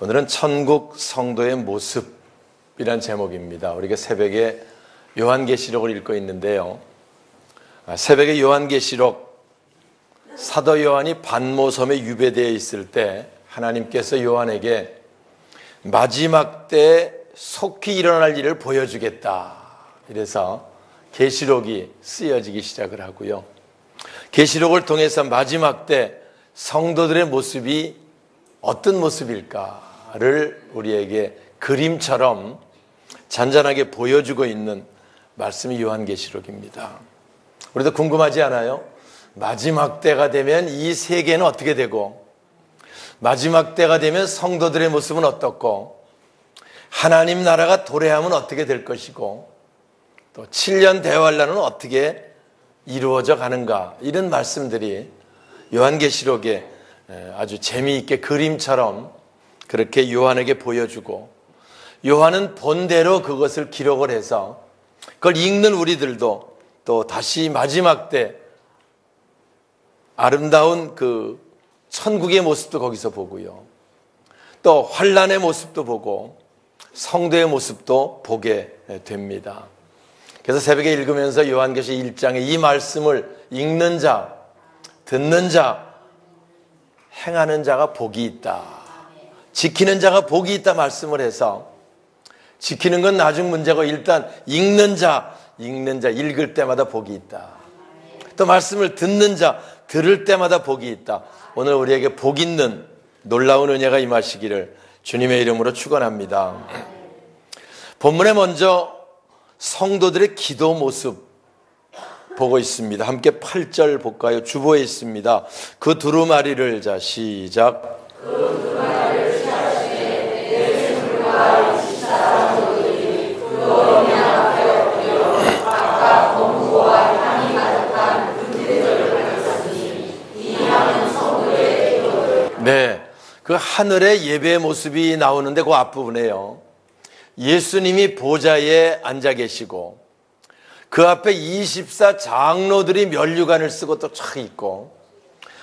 오늘은 천국 성도의 모습이란 제목입니다. 우리가 새벽에 요한계시록을 읽고 있는데요. 새벽에 요한계시록, 사도 요한이 반모섬에 유배되어 있을 때 하나님께서 요한에게 마지막 때 속히 일어날 일을 보여주겠다. 이래서 계시록이 쓰여지기 시작을 하고요. 계시록을 통해서 마지막 때 성도들의 모습이 어떤 모습일까를 우리에게 그림처럼 잔잔하게 보여주고 있는 말씀이 요한계시록입니다. 우리도 궁금하지 않아요? 마지막 때가 되면 이 세계는 어떻게 되고, 마지막 때가 되면 성도들의 모습은 어떻고, 하나님 나라가 도래하면 어떻게 될 것이고, 또 7년 대환란은 어떻게 이루어져 가는가, 이런 말씀들이 요한계시록에 아주 재미있게 그림처럼 그렇게 요한에게 보여주고, 요한은 본대로 그것을 기록을 해서 그걸 읽는 우리들도 또 다시 마지막 때 아름다운 그 천국의 모습도 거기서 보고요, 또 환란의 모습도 보고 성도의 모습도 보게 됩니다. 그래서 새벽에 읽으면서 요한계시록 1장에 이 말씀을 읽는 자, 듣는 자, 행하는 자가 복이 있다, 지키는 자가 복이 있다 말씀을 해서, 지키는 건 나중 문제고 일단 읽는 자, 읽을 때마다 복이 있다. 또 말씀을 듣는 자, 들을 때마다 복이 있다. 오늘 우리에게 복 있는 놀라운 은혜가 임하시기를 주님의 이름으로 축원합니다. 본문에 먼저 성도들의 기도 모습 보고 있습니다. 함께 8절 볼까요? 주보에 있습니다. 그 두루마리를, 자 시작. 그 두루마리를 취하시되 예수님과 24장로들이 그 언약 앞에 엎드려 각각 검과 향이 가득한 금제절을 가졌으니 이 향은 성도의 기도를. 네, 그 하늘의 예배의 모습이 나오는데 그 앞부분에요, 예수님이 보좌에 앉아 계시고 그 앞에 24장로들이 면류관을 쓰고 또 쫙 있고,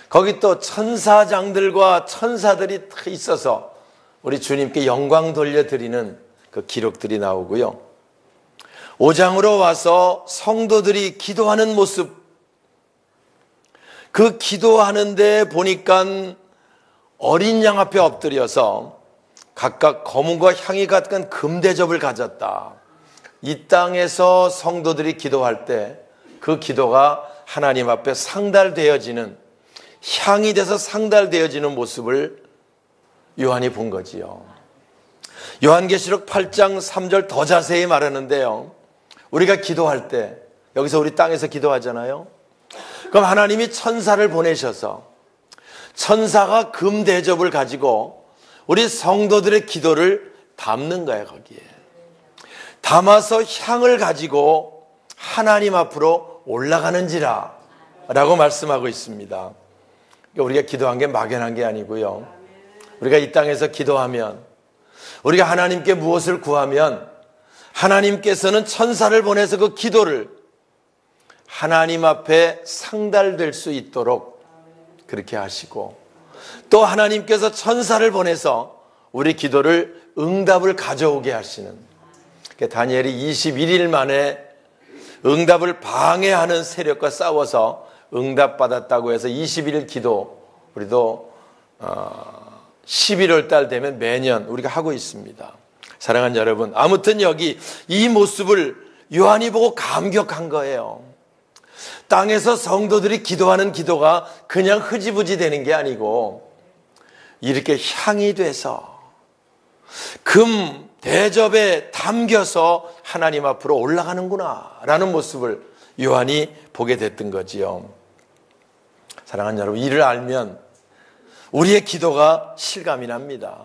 거기 또 천사장들과 천사들이 있어서 우리 주님께 영광 돌려드리는 그 기록들이 나오고요. 5장으로 와서 성도들이 기도하는 모습, 그 기도하는데 보니까 어린 양 앞에 엎드려서 각각 검은과 향이 가득한 금대접을 가졌다. 이 땅에서 성도들이 기도할 때 그 기도가 하나님 앞에 상달되어지는, 향이 돼서 상달되어지는 모습을 요한이 본 거지요. 요한계시록 8장 3절 더 자세히 말하는데요, 우리가 기도할 때, 여기서 우리 땅에서 기도하잖아요. 그럼 하나님이 천사를 보내셔서 천사가 금대접을 가지고 우리 성도들의 기도를 담는 거예요. 거기에 담아서 향을 가지고 하나님 앞으로 올라가는지라 라고 말씀하고 있습니다. 그러니까 우리가 기도한 게 막연한 게 아니고요, 우리가 이 땅에서 기도하면, 우리가 하나님께 무엇을 구하면 하나님께서는 천사를 보내서 그 기도를 하나님 앞에 상달될 수 있도록 그렇게 하시고, 또 하나님께서 천사를 보내서 우리 기도를 응답을 가져오게 하시는, 다니엘이 21일 만에 응답을 방해하는 세력과 싸워서 응답받았다고 해서 21일 기도, 우리도 11월 달 되면 매년 우리가 하고 있습니다. 사랑하는 여러분, 아무튼 여기 이 모습을 요한이 보고 감격한 거예요. 땅에서 성도들이 기도하는 기도가 그냥 흐지부지 되는 게 아니고 이렇게 향이 돼서 금 대접에 담겨서 하나님 앞으로 올라가는구나 라는 모습을 요한이 보게 됐던 거지요. 사랑하는 여러분, 이를 알면 우리의 기도가 실감이 납니다.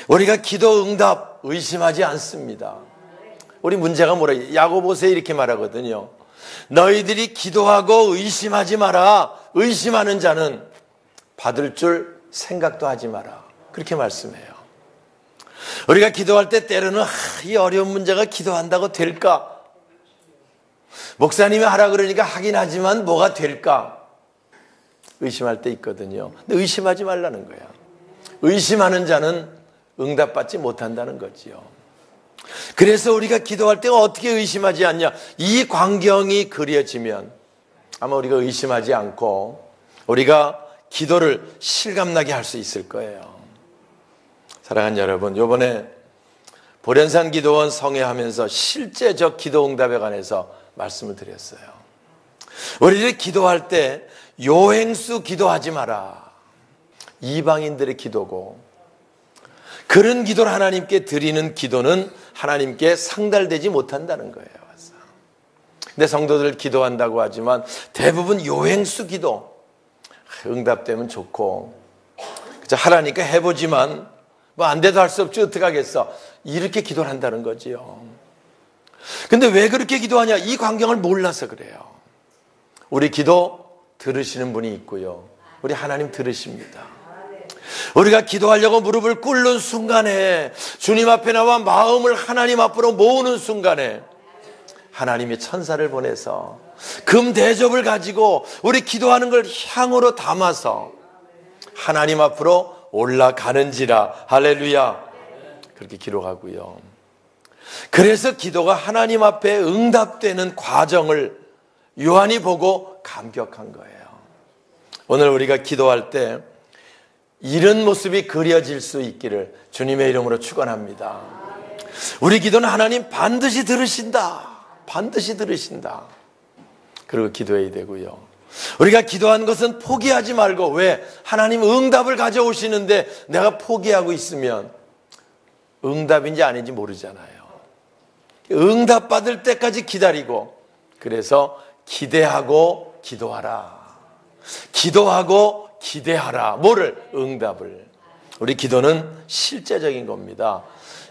우리가 기도 응답 의심하지 않습니다. 우리 문제가 뭐라, 야고보서에 이렇게 말하거든요. 너희들이 기도하고 의심하지 마라. 의심하는 자는 받을 줄 생각도 하지 마라. 그렇게 말씀해요. 우리가 기도할 때 때로는 이 어려운 문제가 기도한다고 될까? 목사님이 하라 그러니까 하긴 하지만 뭐가 될까? 의심할 때 있거든요. 근데 의심하지 말라는 거야. 의심하는 자는 응답받지 못한다는 거지요. 그래서 우리가 기도할 때 어떻게 의심하지 않냐? 이 광경이 그려지면 아마 우리가 의심하지 않고 우리가 기도를 실감나게 할 수 있을 거예요. 사랑하는 여러분, 이번에 보련산 기도원 성회하면서 실제적 기도 응답에 관해서 말씀을 드렸어요. 우리들이 기도할 때 요행수 기도하지 마라. 이방인들의 기도고, 그런 기도를 하나님께 드리는 기도는 하나님께 상달되지 못한다는 거예요. 근데 성도들 기도한다고 하지만 대부분 요행수 기도, 응답되면 좋고 하라니까 해보지만 뭐 안 돼도 할 수 없지 어떡하겠어, 이렇게 기도를 한다는 거지요. 근데 왜 그렇게 기도하냐? 이 광경을 몰라서 그래요. 우리 기도 들으시는 분이 있고요, 우리 하나님 들으십니다. 우리가 기도하려고 무릎을 꿇는 순간에, 주님 앞에 나와 마음을 하나님 앞으로 모으는 순간에 하나님이 천사를 보내서 금 대접을 가지고 우리 기도하는 걸 향으로 담아서 하나님 앞으로 올라가는지라. 할렐루야. 그렇게 기록하고요. 그래서 기도가 하나님 앞에 응답되는 과정을 요한이 보고 감격한 거예요. 오늘 우리가 기도할 때 이런 모습이 그려질 수 있기를 주님의 이름으로 축원합니다. 우리 기도는 하나님 반드시 들으신다. 반드시 들으신다. 그리고 기도해야 되고요. 우리가 기도한 것은 포기하지 말고, 왜? 하나님 응답을 가져오시는데 내가 포기하고 있으면 응답인지 아닌지 모르잖아요. 응답 받을 때까지 기다리고, 그래서 기대하고 기도하라. 기도하고 기대하라. 뭐를? 응답을. 우리 기도는 실제적인 겁니다.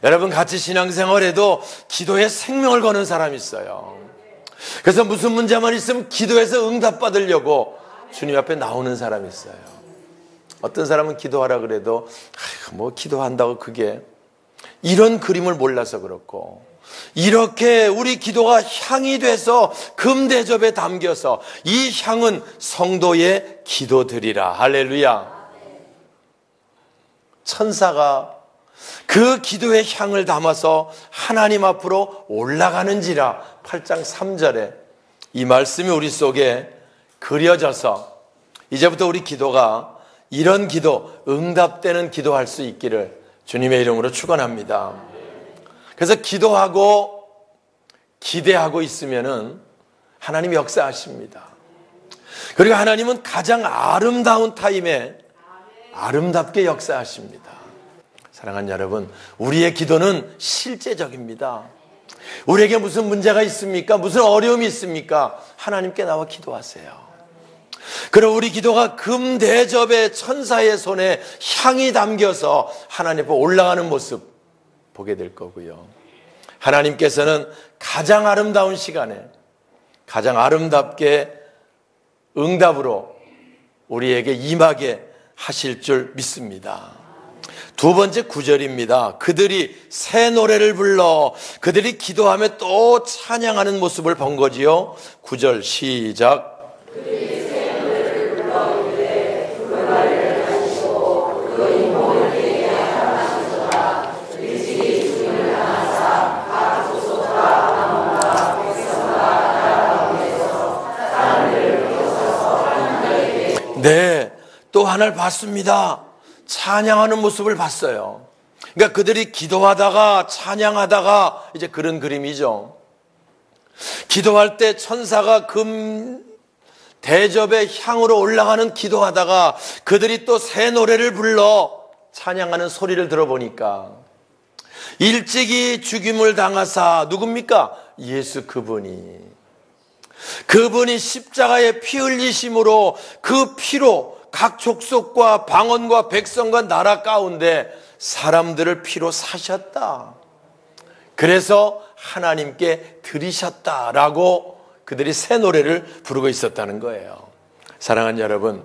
여러분, 같이 신앙생활에도 기도에 생명을 거는 사람이 있어요. 그래서 무슨 문제만 있으면 기도해서 응답받으려고 주님 앞에 나오는 사람이 있어요. 어떤 사람은 기도하라 그래도 뭐 기도한다고 그게, 이런 그림을 몰라서 그렇고, 이렇게 우리 기도가 향이 돼서 금대접에 담겨서 이 향은 성도의 기도드리라. 할렐루야. 천사가 그 기도의 향을 담아서 하나님 앞으로 올라가는지라. 8장 3절에 이 말씀이 우리 속에 그려져서 이제부터 우리 기도가 이런 기도, 응답되는 기도할 수 있기를 주님의 이름으로 축원합니다. 그래서 기도하고 기대하고 있으면은 하나님이 역사하십니다. 그리고 하나님은 가장 아름다운 타임에 아름답게 역사하십니다. 사랑하는 여러분, 우리의 기도는 실제적입니다. 우리에게 무슨 문제가 있습니까? 무슨 어려움이 있습니까? 하나님께 나와 기도하세요. 그럼 우리 기도가 금대접의 천사의 손에 향이 담겨서 하나님 앞에 올라가는 모습 보게 될 거고요. 하나님께서는 가장 아름다운 시간에 가장 아름답게 응답으로 우리에게 임하게 하실 줄 믿습니다. 두 번째 9절입니다. 그들이 새 노래를 불러 그들이 기도하며 또 찬양하는 모습을 본 거지요. 9절 시작. 그들이 새 노래를 불러 이르되 불가를 하시고 그 인공을 내게 하나님소라. 일찍이 죽임을 당하사 각 족속과 방언과 백성과 나라 가운데서 사람들을 비워서서 하나님에게. 네, 또 하나를 봤습니다. 찬양하는 모습을 봤어요. 그러니까 그들이 기도하다가 찬양하다가 이제 그런 그림이죠. 기도할 때 천사가 금 대접의 향으로 올라가는 기도하다가 그들이 또 새 노래를 불러 찬양하는 소리를 들어보니까 일찍이 죽임을 당하사, 누굽니까? 예수 그분이 십자가에 피 흘리심으로 그 피로 각 족속과 방언과 백성과 나라 가운데 사람들을 피로 사셨다. 그래서 하나님께 드리셨다라고 그들이 새 노래를 부르고 있었다는 거예요. 사랑하는 여러분,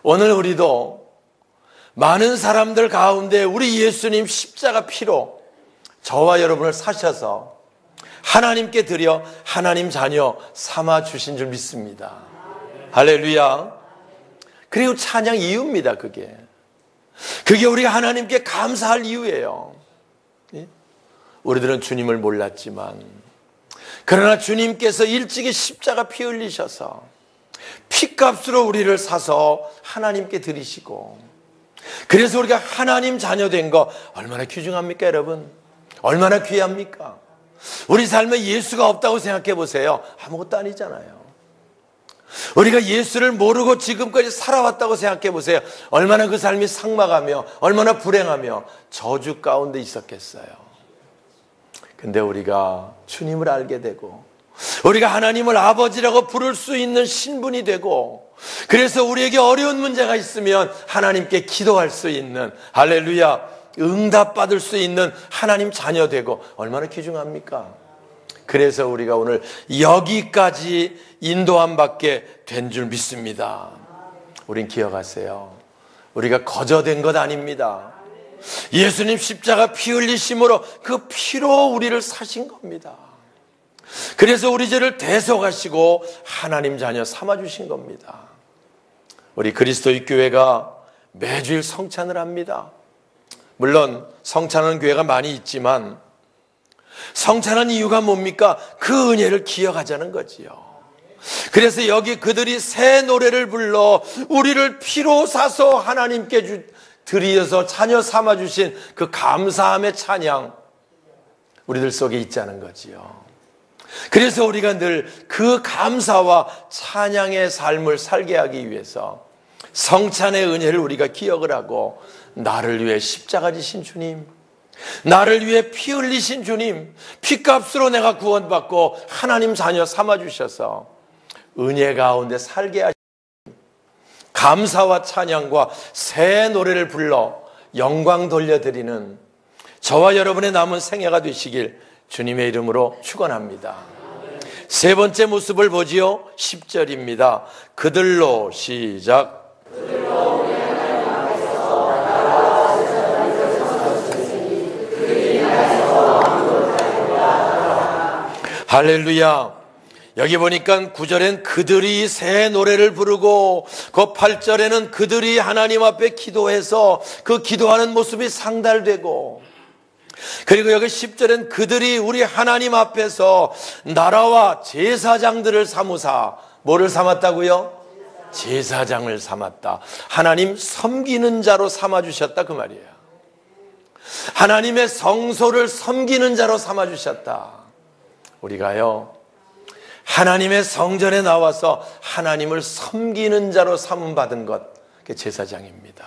오늘 우리도 많은 사람들 가운데 우리 예수님 십자가 피로 저와 여러분을 사셔서 하나님께 드려 하나님 자녀 삼아 주신 줄 믿습니다. 할렐루야. 그리고 찬양 이유입니다. 그게 그게 우리가 하나님께 감사할 이유예요. 우리들은 주님을 몰랐지만, 그러나 주님께서 일찍이 십자가 피 흘리셔서 피값으로 우리를 사서 하나님께 드리시고, 그래서 우리가 하나님 자녀 된 거 얼마나 귀중합니까, 여러분? 얼마나 귀합니까? 우리 삶에 예수가 없다고 생각해 보세요. 아무것도 아니잖아요. 우리가 예수를 모르고 지금까지 살아왔다고 생각해 보세요. 얼마나 그 삶이 삭막하며 얼마나 불행하며 저주 가운데 있었겠어요. 근데 우리가 주님을 알게 되고, 우리가 하나님을 아버지라고 부를 수 있는 신분이 되고, 그래서 우리에게 어려운 문제가 있으면 하나님께 기도할 수 있는, 할렐루야, 응답받을 수 있는 하나님 자녀 되고, 얼마나 귀중합니까? 그래서 우리가 오늘 여기까지 인도함 받게 된 줄 믿습니다. 우린 기억하세요. 우리가 거저된 것 아닙니다. 예수님 십자가 피 흘리심으로 그 피로 우리를 사신 겁니다. 그래서 우리 죄를 대속하시고 하나님 자녀 삼아주신 겁니다. 우리 그리스도의 교회가 매주일 성찬을 합니다. 물론 성찬하는 교회가 많이 있지만, 성찬한 이유가 뭡니까? 그 은혜를 기억하자는 거지요. 그래서 여기 그들이 새 노래를 불러 우리를 피로 사서 하나님께 드리어서 자녀 삼아주신 그 감사함의 찬양, 우리들 속에 있자는 거지요. 그래서 우리가 늘 그 감사와 찬양의 삶을 살게 하기 위해서 성찬의 은혜를 우리가 기억을 하고, 나를 위해 십자가 지신 주님, 나를 위해 피 흘리신 주님, 피값으로 내가 구원받고 하나님 자녀 삼아주셔서 은혜 가운데 살게 하신 감사와 찬양과 새 노래를 불러 영광 돌려드리는 저와 여러분의 남은 생애가 되시길 주님의 이름으로 축원합니다. 세 번째 모습을 보지요. 10절입니다. 그들로 시작. 할렐루야. 여기 보니까 9절엔 그들이 새 노래를 부르고, 그 8절에는 그들이 하나님 앞에 기도해서 그 기도하는 모습이 상달되고, 그리고 여기 10절엔 그들이 우리 하나님 앞에서 나라와 제사장들을 삼으사, 뭐를 삼았다고요? 제사장을 삼았다. 하나님 섬기는 자로 삼아주셨다, 그 말이에요. 하나님의 성소를 섬기는 자로 삼아주셨다. 우리가요, 하나님의 성전에 나와서 하나님을 섬기는 자로 삼음받은 것, 그게 제사장입니다.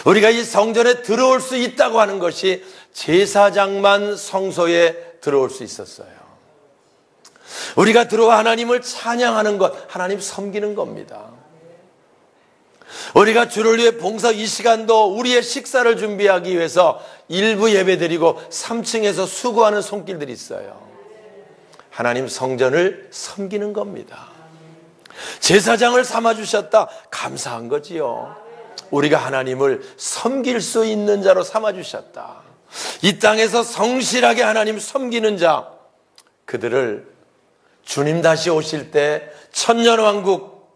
우리가 이 성전에 들어올 수 있다고 하는 것이 제사장만 성소에 들어올 수 있었어요. 우리가 들어와 하나님을 찬양하는 것, 하나님 섬기는 겁니다. 우리가 주를 위해 봉사 이 시간도 우리의 식사를 준비하기 위해서 일부 예배드리고 3층에서 수고하는 손길들이 있어요. 하나님 성전을 섬기는 겁니다. 제사장을 삼아주셨다. 감사한 거지요. 우리가 하나님을 섬길 수 있는 자로 삼아주셨다. 이 땅에서 성실하게 하나님 섬기는 자, 그들을 주님 다시 오실 때 천년왕국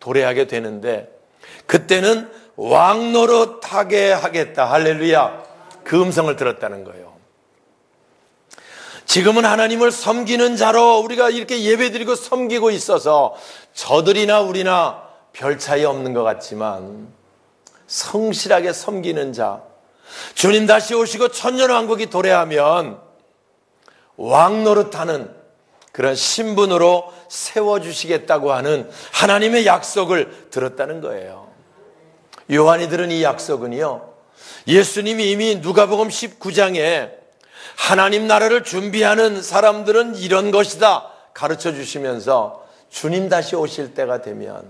도래하게 되는데, 그때는 왕노릇하게 하겠다. 할렐루야. 그 음성을 들었다는 거예요. 지금은 하나님을 섬기는 자로 우리가 이렇게 예배드리고 섬기고 있어서 저들이나 우리나 별 차이 없는 것 같지만, 성실하게 섬기는 자, 주님 다시 오시고 천년왕국이 도래하면 왕노릇하는 그런 신분으로 세워주시겠다고 하는 하나님의 약속을 들었다는 거예요. 요한이 들은 이 약속은요, 예수님이 이미 누가복음 19장에 하나님 나라를 준비하는 사람들은 이런 것이다 가르쳐 주시면서, 주님 다시 오실 때가 되면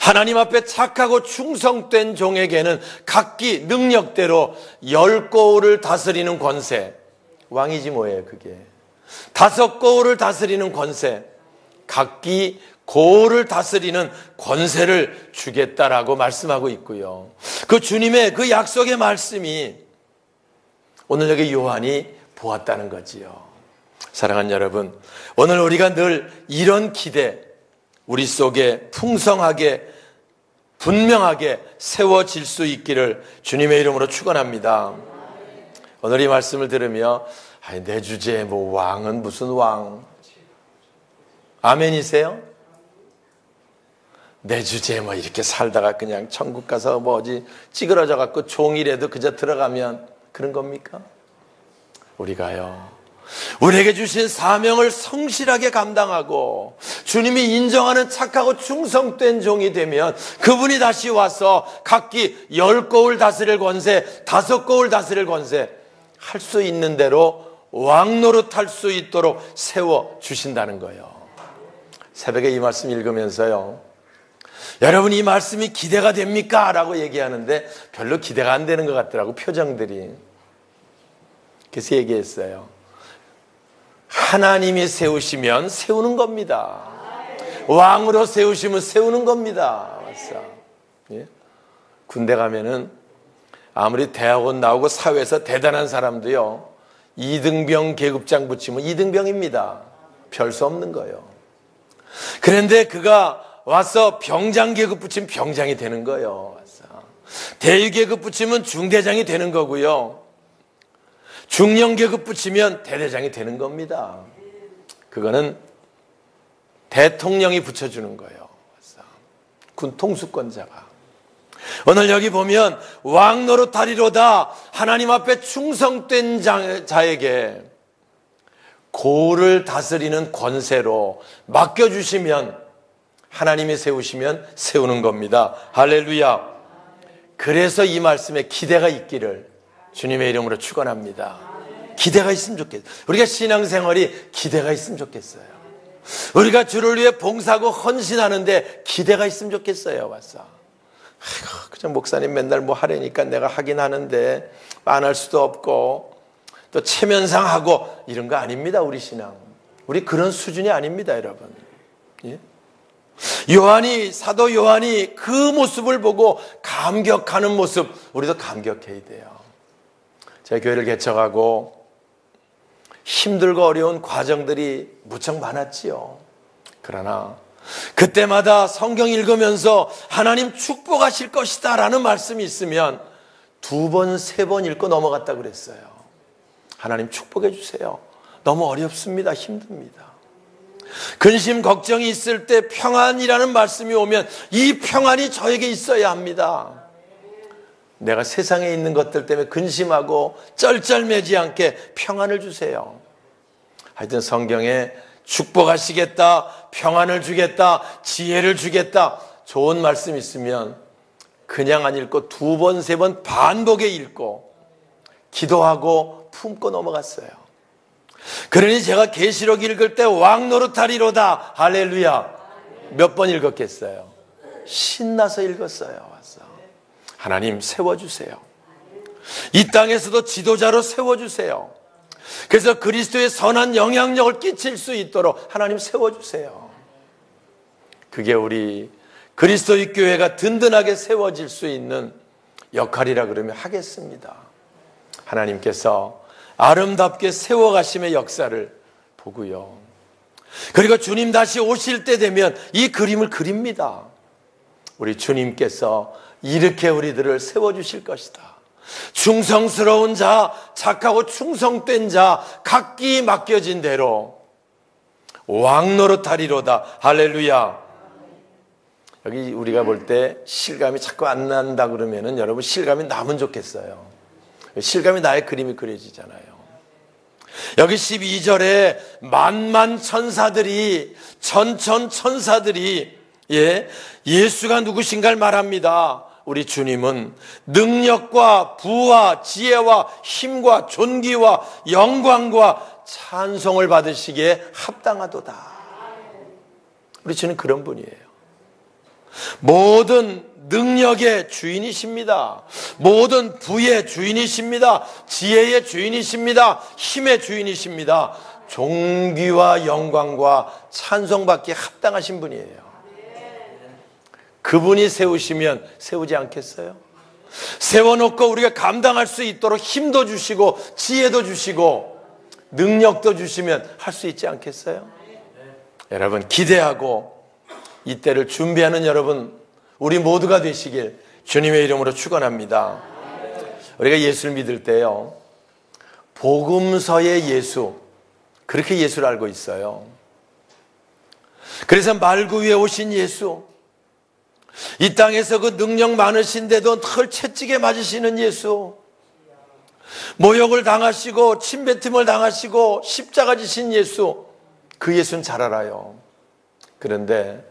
하나님 앞에 착하고 충성된 종에게는 각기 능력대로 10고을을 다스리는 권세, 왕이지 뭐예요 그게, 5고을을 다스리는 권세, 각기 고을을 다스리는 권세를 주겠다라고 말씀하고 있고요. 그 주님의 그 약속의 말씀이 오늘 여기 요한이 보았다는 거지요. 사랑하는 여러분, 오늘 우리가 늘 이런 기대, 우리 속에 풍성하게 분명하게 세워질 수 있기를 주님의 이름으로 축원합니다. 오늘 이 말씀을 들으며 내 주제에 뭐 왕은 무슨 왕? 아멘이세요? 내 주제에 뭐 이렇게 살다가 그냥 천국 가서 뭐지 찌그러져 갖고 종이라도 그저 들어가면 그런 겁니까? 우리에게 주신 사명을 성실하게 감당하고 주님이 인정하는 착하고 충성된 종이 되면 그분이 다시 와서 각기 10거울 다스릴 권세, 5거울 다스릴 권세 할 수 있는 대로 왕노릇 할 수 있도록 세워주신다는 거예요. 새벽에 이 말씀 읽으면서요, 여러분 이 말씀이 기대가 됩니까? 라고 얘기하는데 별로 기대가 안 되는 것 같더라고, 표정들이. 그래서 얘기했어요. 하나님이 세우시면 세우는 겁니다. 왕으로 세우시면 세우는 겁니다. 맞어. 예? 군대 가면은 아무리 대학원 나오고 사회에서 대단한 사람도요, 이등병 계급장 붙이면 이등병입니다. 별 수 없는 거예요. 그런데 그가 와서 병장 계급 붙이면 병장이 되는 거예요. 대위 계급 붙이면 중대장이 되는 거고요. 중령 계급 붙이면 대대장이 되는 겁니다. 그거는 대통령이 붙여주는 거예요. 군 통수권자가. 오늘 여기 보면 왕노릇하리로다 하나님 앞에 충성된 자에게 고를 다스리는 권세로 맡겨주시면 하나님이 세우시면 세우는 겁니다. 할렐루야. 그래서 이 말씀에 기대가 있기를 주님의 이름으로 축원합니다. 기대가 있으면 좋겠어요. 우리가 신앙생활이 기대가 있으면 좋겠어요. 우리가 주를 위해 봉사하고 헌신하는데 기대가 있으면 좋겠어요. 맞어. 그냥 목사님 맨날 뭐 하려니까 내가 하긴 하는데 안 할 수도 없고 또 체면상 하고 이런 거 아닙니다. 우리 신앙. 우리 그런 수준이 아닙니다, 여러분. 예? 사도 요한이 그 모습을 보고 감격하는 모습, 우리도 감격해야 돼요. 제가 교회를 개척하고 힘들고 어려운 과정들이 무척 많았지요. 그러나 그때마다 성경 읽으면서 하나님 축복하실 것이다 라는 말씀이 있으면 2번, 3번 읽고 넘어갔다 그랬어요. 하나님 축복해 주세요. 너무 어렵습니다. 힘듭니다. 근심, 걱정이 있을 때 평안이라는 말씀이 오면 이 평안이 저에게 있어야 합니다. 내가 세상에 있는 것들 때문에 근심하고 쩔쩔매지 않게 평안을 주세요. 하여튼 성경에 축복하시겠다, 평안을 주겠다, 지혜를 주겠다, 좋은 말씀 있으면 그냥 안 읽고 2번, 3번 반복에 읽고 기도하고 품고 넘어갔어요. 그러니 제가 계시록 읽을 때 왕노릇하리로다, 할렐루야, 몇 번 읽었겠어요? 신나서 읽었어요. 하나님 세워주세요. 이 땅에서도 지도자로 세워주세요. 그래서 그리스도의 선한 영향력을 끼칠 수 있도록 하나님 세워주세요. 그게 우리 그리스도의 교회가 든든하게 세워질 수 있는 역할이라 그러면 하겠습니다. 하나님께서 아름답게 세워가심의 역사를 보고요. 그리고 주님 다시 오실 때 되면 이 그림을 그립니다. 우리 주님께서 이렇게 우리들을 세워주실 것이다. 충성스러운 자, 착하고 충성된 자, 각기 맡겨진 대로 왕노릇하리로다. 할렐루야. 여기 우리가 볼 때 실감이 자꾸 안 난다 그러면은 여러분 실감이 나면 좋겠어요. 실감이 나야 그림이 그려지잖아요. 여기 12절에 만만 천사들이 천천사들이 예수가 누구신가를 말합니다. 우리 주님은 능력과 부와 지혜와 힘과 존귀와 영광과 찬송을 받으시기에 합당하도다. 우리 주님 그런 분이에요. 모든 능력의 주인이십니다. 모든 부의 주인이십니다. 지혜의 주인이십니다. 힘의 주인이십니다. 존귀와 영광과 찬송받기에 합당하신 분이에요. 그분이 세우시면 세우지 않겠어요? 세워놓고 우리가 감당할 수 있도록 힘도 주시고 지혜도 주시고 능력도 주시면 할 수 있지 않겠어요? 여러분 기대하고 이때를 준비하는 여러분, 우리 모두가 되시길 주님의 이름으로 축원합니다. 우리가 예수를 믿을 때요, 복음서의 예수, 그렇게 예수를 알고 있어요. 그래서 말구 위에 오신 예수, 이 땅에서 그 능력 많으신데도 늘 채찍에 맞으시는 예수, 모욕을 당하시고 침뱉음을 당하시고 십자가 지신 예수, 그 예수는 잘 알아요. 그런데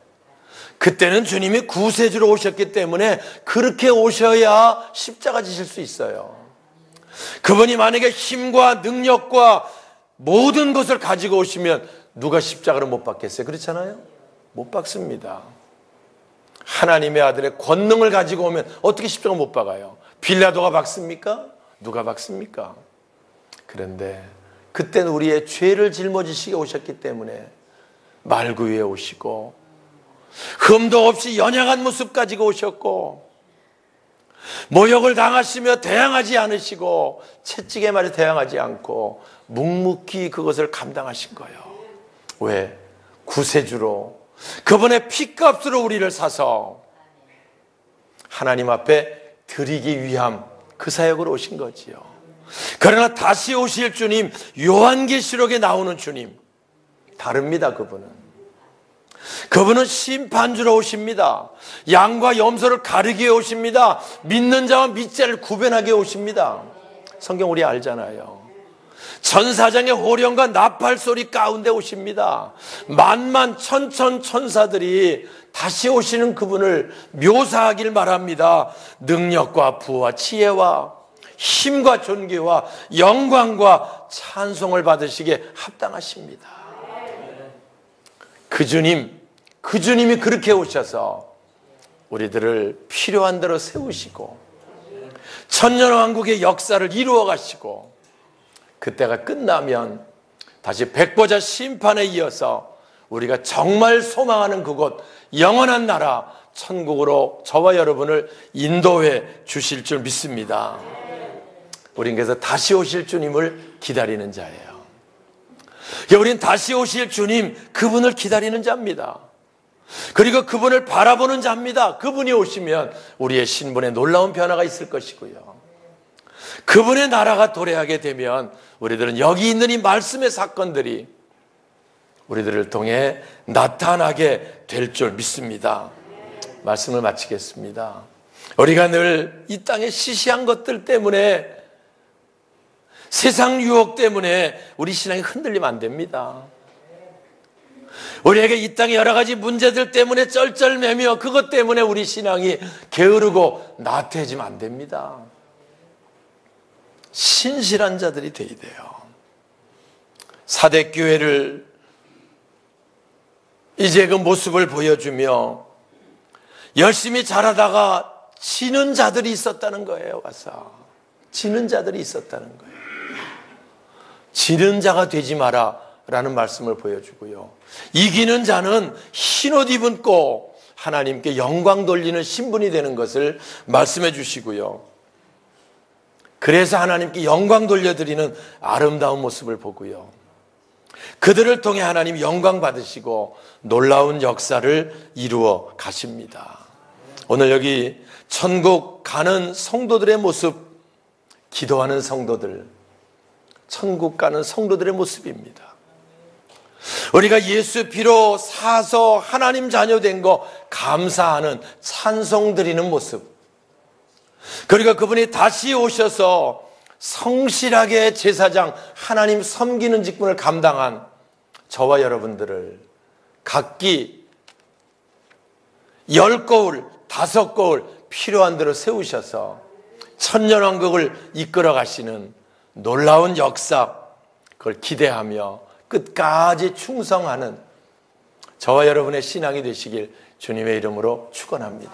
그때는 주님이 구세주로 오셨기 때문에 그렇게 오셔야 십자가 지실 수 있어요. 그분이 만약에 힘과 능력과 모든 것을 가지고 오시면 누가 십자가를 못 박겠어요? 그렇잖아요? 못 박습니다. 하나님의 아들의 권능을 가지고 오면 어떻게 십자가 못 박아요? 빌라도가 박습니까? 누가 박습니까? 그런데 그때는 우리의 죄를 짊어지시게 오셨기 때문에 말구 위에 오시고 흠도 없이 연약한 모습 가지고 오셨고 모욕을 당하시며 대항하지 않으시고 채찍에 말에 대항하지 않고 묵묵히 그것을 감당하신 거예요. 왜? 구세주로 그분의 피값으로 우리를 사서 하나님 앞에 드리기 위함, 그 사역으로 오신 거지요. 그러나 다시 오실 주님, 요한계시록에 나오는 주님 다릅니다. 그분은 심판주로 오십니다. 양과 염소를 가르게 오십니다. 믿는 자와 믿지 자를 구별하게 오십니다. 성경 우리 알잖아요. 천사장의 호령과 나팔 소리 가운데 오십니다. 만만 천천 천사들이 다시 오시는 그분을 묘사하길 말합니다. 능력과 부와 지혜와 힘과 존귀와 영광과 찬송을 받으시기에 합당하십니다. 그 주님이 그렇게 오셔서 우리들을 필요한 대로 세우시고 천년왕국의 역사를 이루어 가시고 그때가 끝나면 다시 백보자 심판에 이어서 우리가 정말 소망하는 그곳 영원한 나라 천국으로 저와 여러분을 인도해 주실 줄 믿습니다. 우린 그래서 다시 오실 주님을 기다리는 자예요. 우린 다시 오실 주님, 그분을 기다리는 자입니다. 그리고 그분을 바라보는 자입니다. 그분이 오시면 우리의 신분에 놀라운 변화가 있을 것이고요. 그분의 나라가 도래하게 되면 우리들은 여기 있는 이 말씀의 사건들이 우리들을 통해 나타나게 될 줄 믿습니다. 말씀을 마치겠습니다. 우리가 늘 이 땅의 시시한 것들 때문에, 세상 유혹 때문에 우리 신앙이 흔들리면 안 됩니다. 우리에게 이 땅의 여러 가지 문제들 때문에 쩔쩔매며 그것 때문에 우리 신앙이 게으르고 나태해지면 안 됩니다. 신실한 자들이 되어야 돼요. 사대교회를 이제 그 모습을 보여주며 열심히 잘하다가 지는 자들이 있었다는 거예요. 와서 지는 자들이 있었다는 거예요. 지는 자가 되지 마라 라는 말씀을 보여주고요. 이기는 자는 흰옷 입고 하나님께 영광 돌리는 신분이 되는 것을 말씀해 주시고요. 그래서 하나님께 영광 돌려드리는 아름다운 모습을 보고요. 그들을 통해 하나님 영광 받으시고 놀라운 역사를 이루어 가십니다. 오늘 여기 천국 가는 성도들의 모습, 기도하는 성도들, 천국 가는 성도들의 모습입니다. 우리가 예수 피로 사서 하나님 자녀 된 거 감사하는 찬송 드리는 모습, 그리고 그분이 다시 오셔서 성실하게 제사장 하나님 섬기는 직분을 감당한 저와 여러분들을 각기 10거울, 5거울 필요한 대로 세우셔서 천년왕국을 이끌어 가시는 놀라운 역사, 그걸 기대하며 끝까지 충성하는 저와 여러분의 신앙이 되시길 주님의 이름으로 축원합니다.